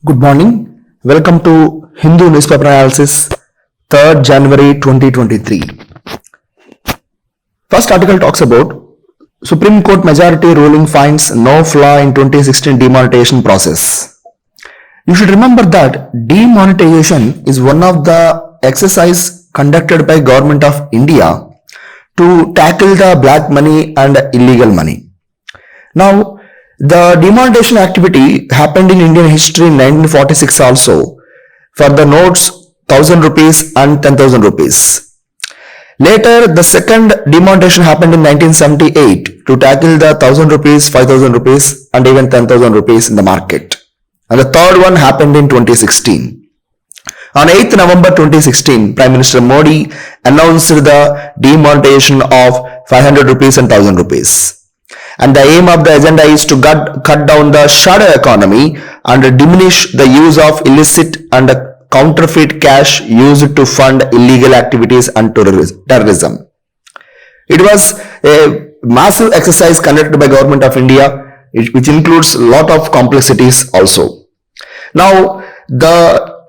Good morning. Welcome to Hindu Newspaper Analysis, 3rd January 2023. First article talks about Supreme Court majority ruling finds no flaw in 2016 demonetization process. You should remember that demonetization is one of the exercise conducted by Government of India to tackle the black money and illegal money. Now, the demonetization activity happened in Indian history in 1946 also for the notes 1000 rupees and 10,000 rupees. Later, the second demonetization happened in 1978 to tackle the 1000 rupees, 5000 rupees and even 10,000 rupees in the market. And the third one happened in 2016. On 8th November 2016, Prime Minister Modi announced the demonetization of 500 rupees and 1000 rupees. And the aim of the agenda is to cut down the shadow economy and diminish the use of illicit and counterfeit cash used to fund illegal activities and terrorism. It was a massive exercise conducted by Government of India, which includes a lot of complexities also. Now, the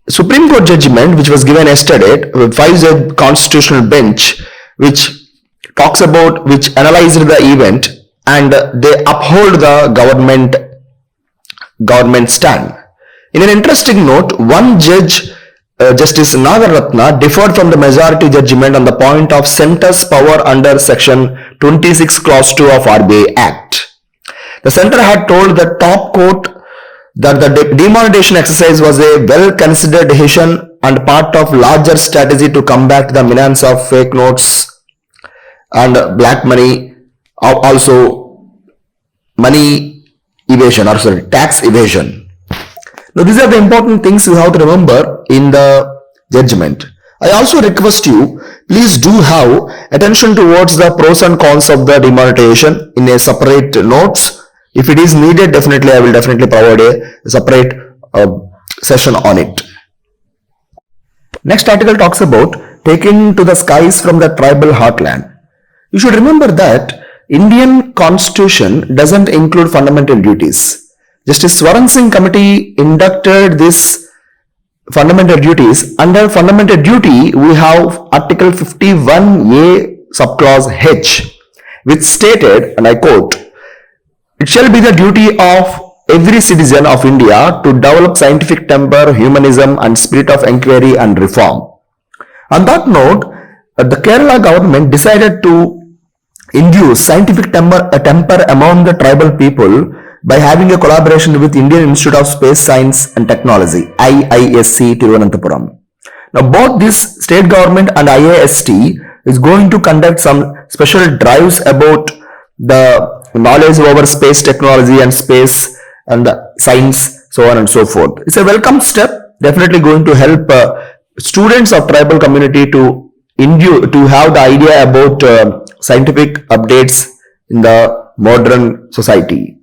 Supreme Court judgment, which was given yesterday, with 5-judge constitutional bench, which analyzed the event, and they uphold the government stand. In an interesting note, one judge, Justice Nagaratna, differed from the majority judgment on the point of centre's power under Section 26 Clause 2 of RBI Act. The centre had told the top court that the demonetization exercise was a well-considered decision and part of larger strategy to combat the menace of fake notes and black money, also money evasion tax evasion. Now these are the important things you have to remember in the judgment. I also request you, please do have attention towards the pros and cons of the demonetization in a separate notes. If it is needed, I will definitely provide a separate session on it. Next article talks about taken to the skies from the tribal heartland. You should remember that Indian Constitution doesn't include fundamental duties. Justice Swaran Singh Committee inducted this fundamental duties. Under fundamental duty, we have Article 51A subclause H, which stated, and I quote, "It shall be the duty of every citizen of India to develop scientific temper, humanism and spirit of inquiry and reform." On that note, the Kerala government decided to induce scientific temper among the tribal people by having a collaboration with Indian Institute of Space Science and Technology, IISC, Thiruvananthapuram. Now, both this state government and IIST is going to conduct some special drives about the knowledge over space technology and space and science, so on and so forth. It's a welcome step, definitely going to help students of tribal community to have the idea about scientific updates in the modern society.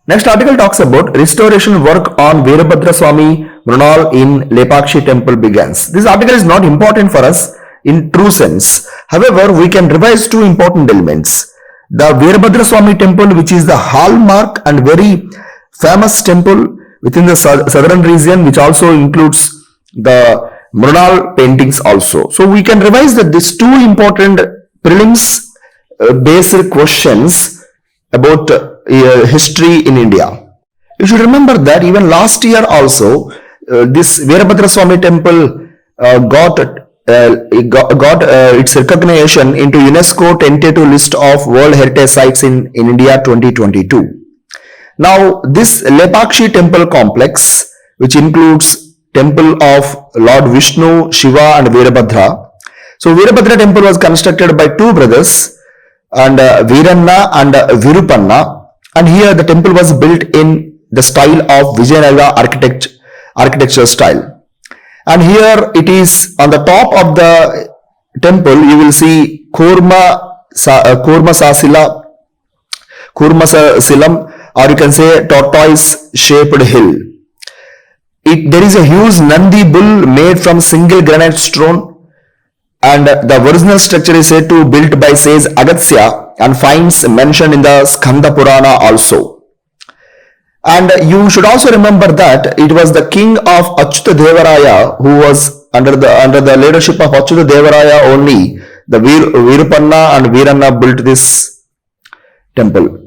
Next article talks about restoration work on Verabhadra Swami Mrunal in Lepakshi temple begins. This article is not important for us in true sense. However, we can revise two important elements. The Verabhadra Swami temple, which is the hallmark and very famous temple within the southern region, which also includes the Mrunal paintings also. So we can revise that these two important prelims based questions about history in India. You should remember that even last year also this Verabhadra Swami temple got its recognition into UNESCO tentative list of World Heritage Sites in India 2022. Now this Lepakshi temple complex, which includes temple of Lord Vishnu, Shiva and Verabhadra. So Verabhadra temple was constructed by two brothers, and Veeranna and Virupanna, and here the temple was built in the style of Vijayanagara architecture style. And here it is on the top of the temple, you will see Kurma Silam, or you can say tortoise shaped hill. There is a huge Nandi bull made from single granite stone, and the original structure is said to be built by sage Agastya and finds mentioned in the Skanda Purana also. And you should also remember that it was the king of Achyuta Devaraya who was under the leadership of Achyuta Devaraya only the Virupanna and Veeranna built this temple.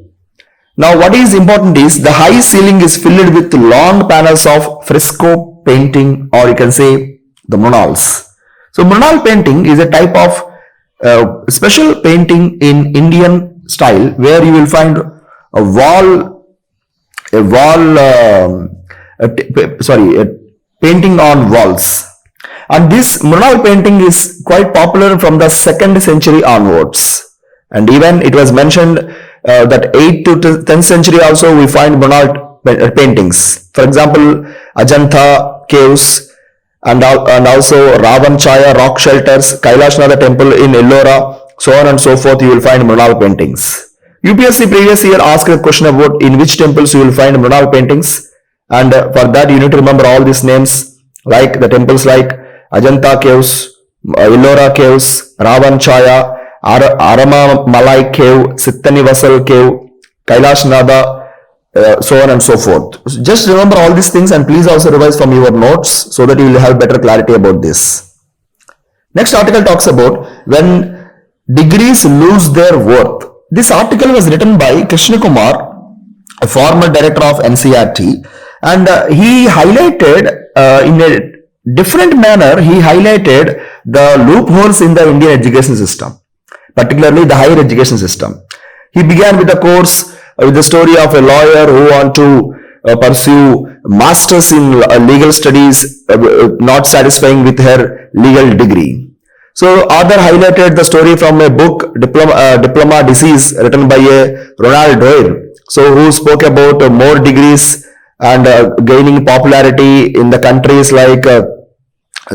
Now what is important is the high ceiling is filled with long panels of fresco painting, or you can say the murals. So mural painting is a type of special painting in Indian style where you will find a painting on walls. And this mural painting is quite popular from the 2nd century onwards. And even it was mentioned that 8th to 10th century also we find mural paintings. For example, Ajanta caves and also Ravanchaya rock shelters, Kailashnath temple in Ellora, so on and so forth, you will find mural paintings. UPSC previous year asked a question about in which temples you will find mural paintings, and for that you need to remember all these names, like the temples like Ajanta caves, Ellora caves, Ravanchaya, Arama Malai cave, Sittani Vasal cave, Kailashnath, so on and so forth. Just remember all these things and please also revise from your notes so that you will have better clarity about this. Next article talks about when degrees lose their worth. This article was written by Krishna Kumar, a former director of NCERT, and he highlighted in a different manner, he highlighted the loopholes in the Indian education system, particularly the higher education system. He began with a course with the story of a lawyer who want to pursue masters in legal studies, not satisfying with her legal degree. So author highlighted the story from a book, Diploma Disease, written by a Ronald Doyle, so who spoke about more degrees and gaining popularity in the countries like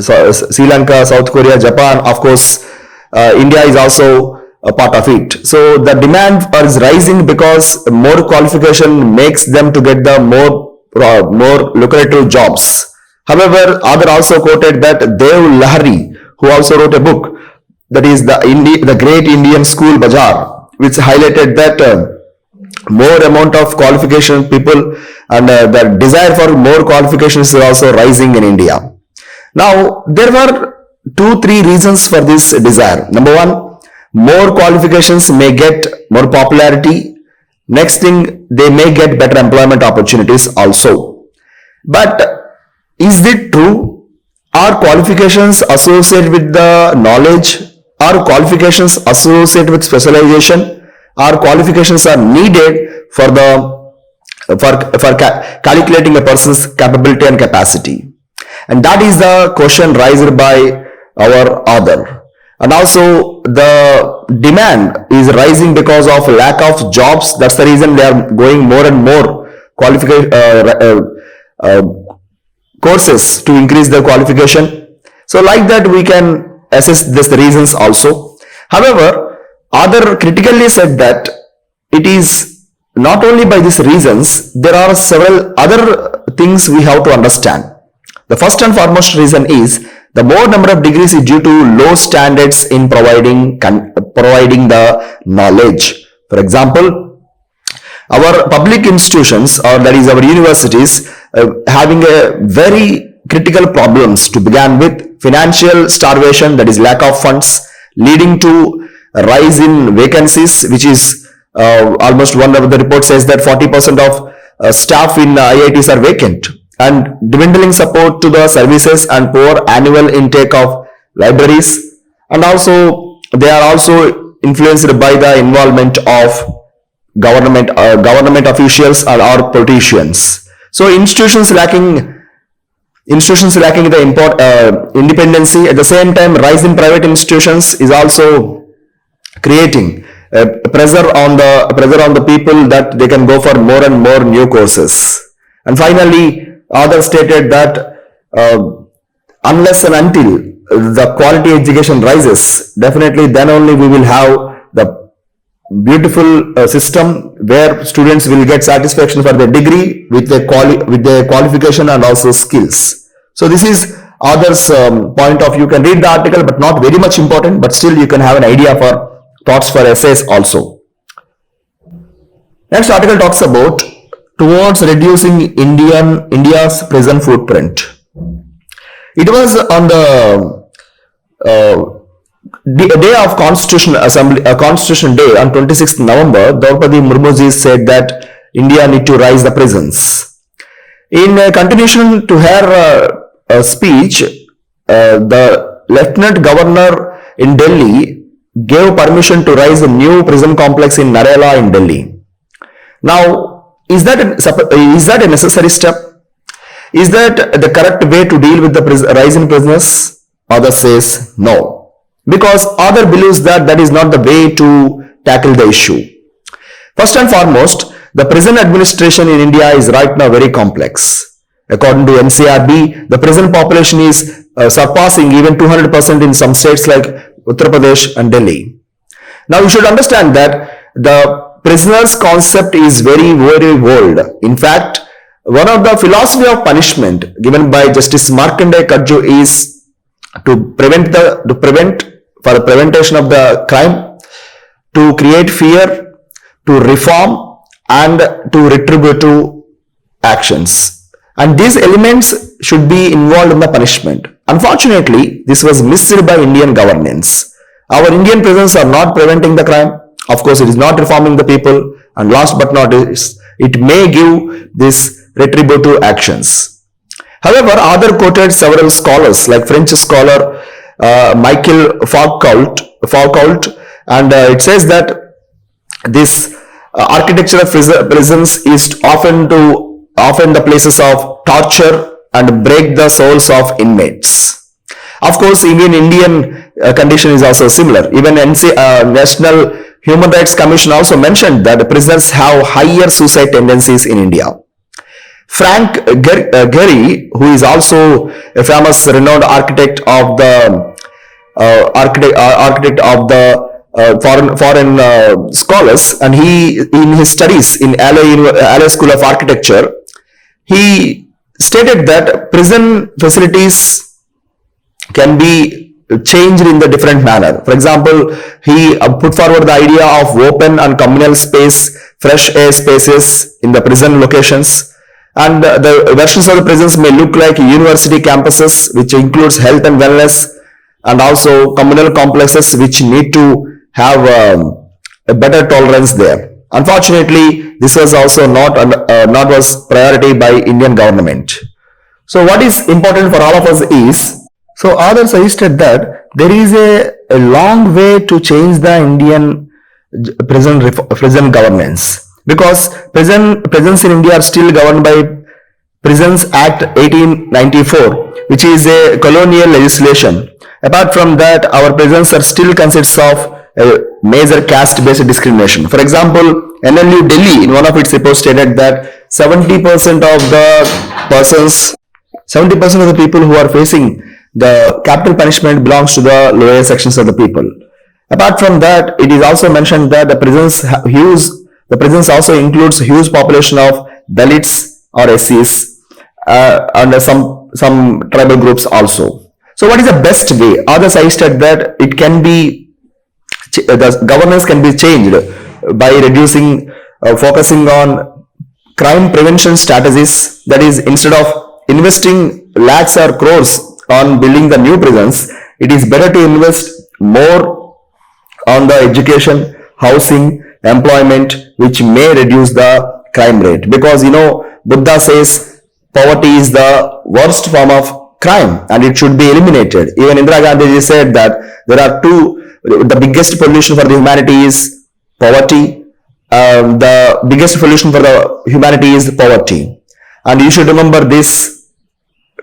Sri Lanka, South Korea, Japan. Of course, India is also a part of it. So the demand is rising because more qualification makes them to get the more lucrative jobs. However, author also quoted that Dev Lahari, who also wrote a book, that is the Great Indian School Bazaar, which highlighted that more amount of qualification people and the desire for more qualifications is also rising in India. Now, there were 2-3 reasons for this desire. Number one, more qualifications may get more popularity. Next thing, they may get better employment opportunities also. But is it true? Are qualifications associated with the knowledge? Are qualifications associated with specialization? Are qualifications are needed for calculating a person's capability and capacity? And that is the question raised by our author. And also the demand is rising because of lack of jobs. That's the reason they are going more and more courses to increase their qualification. So like that we can assess these reasons also. However, author critically said that it is not only by these reasons, there are several other things we have to understand. The first and foremost reason is the more number of degrees is due to low standards in providing the knowledge. For example, our public institutions, or that is our universities, having a very critical problems to begin with: financial starvation, that is lack of funds, leading to a rise in vacancies, which is almost one of the report says that 40% of staff in IITs are vacant, and dwindling support to the services and poor annual intake of libraries. And also they are also influenced by the involvement of government officials or politicians. So institutions lacking the independency. At the same time, rise in private institutions is also creating pressure on the people that they can go for more and more new courses. And finally, author stated that unless and until the quality education rises, definitely then only we will have the beautiful system where students will get satisfaction for their degree with their qualification and also skills. So this is author's point of view. You can read the article, but not very much important, but still you can have an idea for thoughts for essays also. Next article talks about towards reducing India's prison footprint. It was on the day of Constitution Assembly, Constitution Day on 26th November, Draupadi Murmu said that India need to rise the prisons. In continuation to her speech, the Lieutenant Governor in Delhi gave permission to rise a new prison complex in Narela in Delhi. Now, is that a necessary step? Is that the correct way to deal with the rise in prisoners? Others says no, because other believes that that is not the way to tackle the issue. First and foremost, the prison administration in India is right now very complex. According to NCRB, the prison population is surpassing even 200% in some states like Uttar Pradesh and Delhi. Now you should understand that the prisoners concept is very, very old. In fact, one of the philosophy of punishment given by Justice Markandeya Kadju is to prevent for the prevention of the crime, to create fear, to reform, and to retributive actions. And these elements should be involved in the punishment. Unfortunately, this was missed by Indian governance. Our Indian prisons are not preventing the crime. Of course, it is not reforming the people. And last but not least, it may give this retributive actions. However, other quoted several scholars like French scholar Michael Foucault, and it says that this architecture of prisons is often the places of torture and break the souls of inmates. Of course, even Indian condition is also similar. Even National Human Rights Commission also mentioned that prisoners have higher suicide tendencies in India. Frank Gehry, who is also a famous renowned architect of the foreign scholars, and he in his studies in LA School of Architecture, he stated that prison facilities can be changed in the different manner. For example, he put forward the idea of open and communal space, fresh air spaces in the prison locations, and the versions of the prisons may look like university campuses, which includes health and wellness, and also communal complexes which need to have a better tolerance there. Unfortunately, this was also not was priority by Indian government. So what is important for all of us is, so others suggested that there is a long way to change the Indian prison governance, because prisons in India are still governed by Prisons Act 1894, which is a colonial legislation. Apart from that, our prisons are still consists of a major caste-based discrimination. For example, NLU Delhi in one of its reports stated that 70% of the people who are facing the capital punishment belongs to the lower sections of the people. Apart from that, it is also mentioned that the prisons also includes huge population of Dalits or SCs and some tribal groups also. So what is the best way? Others suggested that it can be, the governance can be changed by reducing, focusing on crime prevention strategies. That is, instead of investing lakhs or crores on building the new prisons, it is better to invest more on the education, housing, employment, which may reduce the crime rate. Because Buddha says poverty is the worst form of crime and it should be eliminated. Even Indira Gandhi said that there are the biggest pollution for the humanity is poverty. The biggest pollution for the humanity is poverty. And you should remember these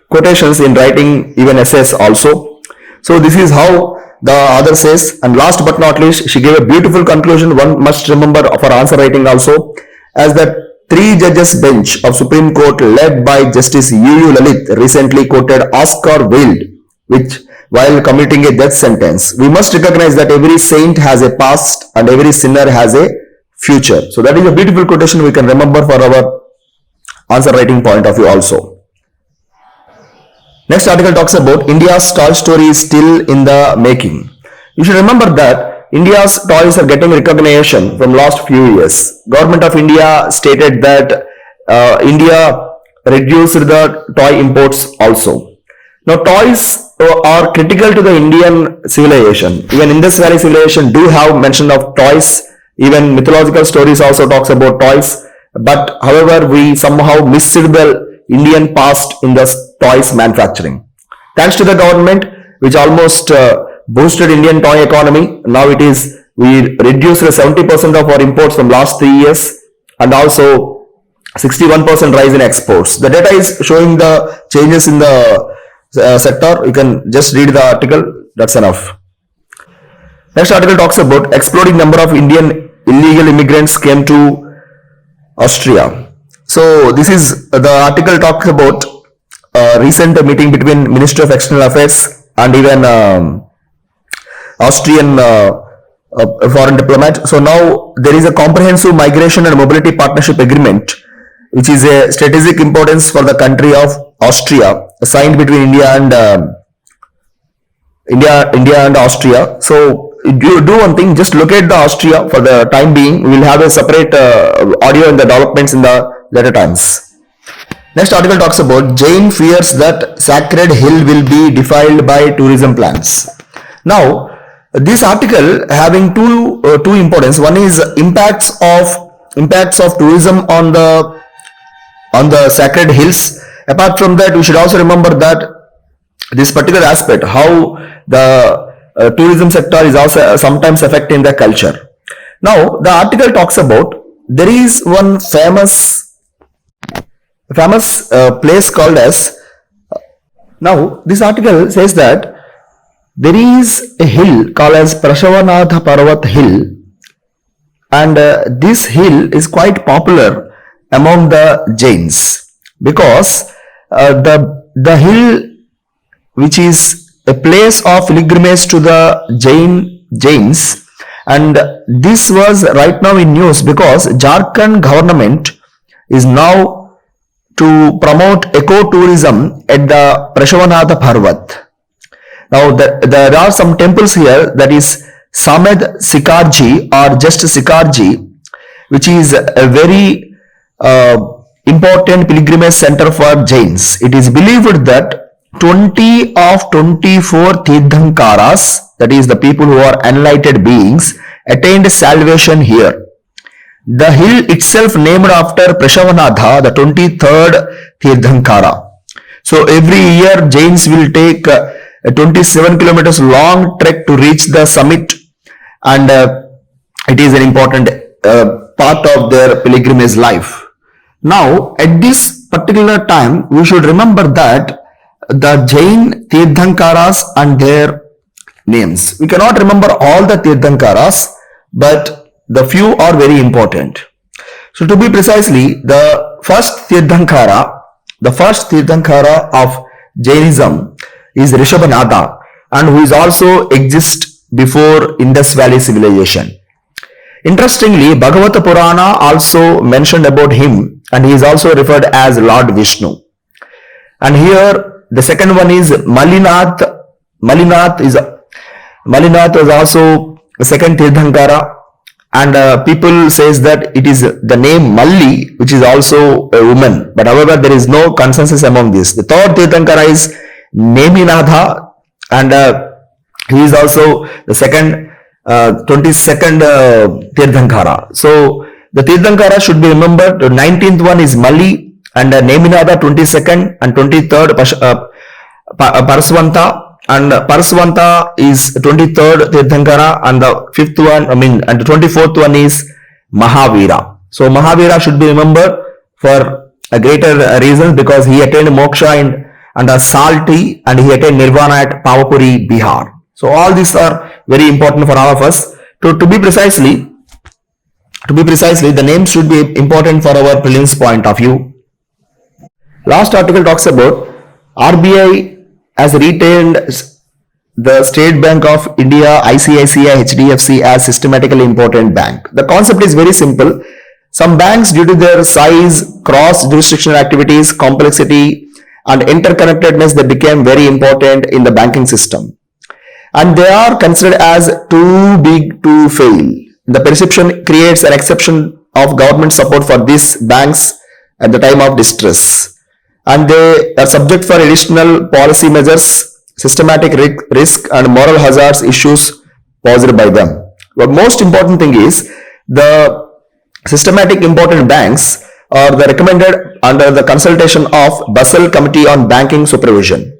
quotations in writing even essays also. So this is how the author says. And last but not least, she gave a beautiful conclusion. One must remember for answer writing also, as the 3 judges bench of Supreme Court led by Justice U.U. Lalit recently quoted Oscar Wilde, which while commuting a death sentence, we must recognize that every saint has a past and every sinner has a future. So that is a beautiful quotation we can remember for our answer writing point of view also. Next article talks about India's toy story is still in the making. You should remember that India's toys are getting recognition from last few years. Government of India stated that India reduced the toy imports also. Now, toys are critical to the Indian civilization. Even Indus Valley civilization do have mention of toys. Even mythological stories also talks about toys. But however, we somehow missed the Indian past in the toys manufacturing. Thanks to the government, which almost boosted Indian toy economy. Now it is, we reduced 70% of our imports from last 3 years, and also 61% rise in exports. The data is showing the changes in the sector. You can just read the article. That's enough. Next article talks about exploding number of Indian illegal immigrants came to Austria. So this is the article talks about recent meeting between Ministry of External Affairs and even Austrian foreign diplomat. So now there is a comprehensive migration and mobility partnership agreement, which is a strategic importance for the country of Austria, signed between India and Austria. So you do one thing, just locate the Austria for the time being. We will have a separate audio in the developments in the later times. Next article talks about Jain fears that sacred hill will be defiled by tourism plans. Now, this article having two importance. One is impacts of tourism on the sacred hills. Apart from that, we should also remember that this particular aspect, how the tourism sector is also sometimes affecting the culture. Now, the article talks about there is one famous place called as. Now, this article says that there is a hill called as Parasanatha Parvat Hill, and this hill is quite popular among the Jains because the hill, which is a place of pilgrimage to the Jains, and this was right now in news because Jharkhand government is now to promote eco-tourism at the Parasanatha Parvat. Now there are some temples here, that is Samed Sikarji or just Sikarji, which is a very important pilgrimage center for Jains. It is believed that 20 of 24 Tirthankaras, that is the people who are enlightened beings, attained salvation here. The hill itself named after Parasanatha, the 23rd Tirthankara. So every year Jains will take a 27 kilometers long trek to reach the summit, and it is an important part of their pilgrimage life. Now, at this particular time, we should remember that the Jain Tirthankaras and their names. We cannot remember all the Tirthankaras, but the few are very important. So to be precisely, the first Tirthankara of Jainism is Rishabhanatha, and who is also exist before Indus Valley civilization. Interestingly, Bhagavata Purana also mentioned about him, and he is also referred as Lord Vishnu. And here the second one is Malinath. Malinath is also the second Tirthankara, and people says that it is the name Malli, which is also a woman, but however there is no consensus among this. The third Tirthankara is Neminatha, and he is also the 22nd Tirthankara. So the Tirthankara should be remembered. The 19th one is Malli, and Neminatha 22nd, and 23rd Parasvanta, and Parasvanta is 23rd Tirthankara, and the 5th one, and the 24th one is Mahavira. So Mahavira should be remembered for a greater reason because he attained moksha and a salty, and he attained nirvana at Pavapuri, Bihar. So all these are very important for all of us. To be precisely, the names should be important for our prelims point of view. Last article talks about RBI has retained the State Bank of India, ICICI, HDFC as systematically important bank. The concept is very simple. Some banks, due to their size, cross-jurisdictional activities, complexity, and interconnectedness, they became very important in the banking system. And they are considered as too big to fail. The perception creates an exception of government support for these banks at the time of distress, and they are subject for additional policy measures, systematic risk and moral hazards issues posed by them. But most important thing is the systematic important banks are the recommended under the consultation of Basel Committee on Banking Supervision,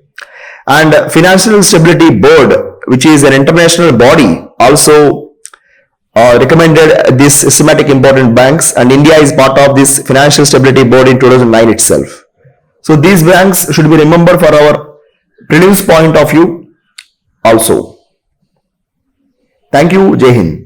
and Financial Stability Board, which is an international body, also recommended these systematic important banks, and India is part of this Financial Stability Board in 2009 itself. So these banks should be remembered for our prelims point of view also. Thank you. Jai Hind.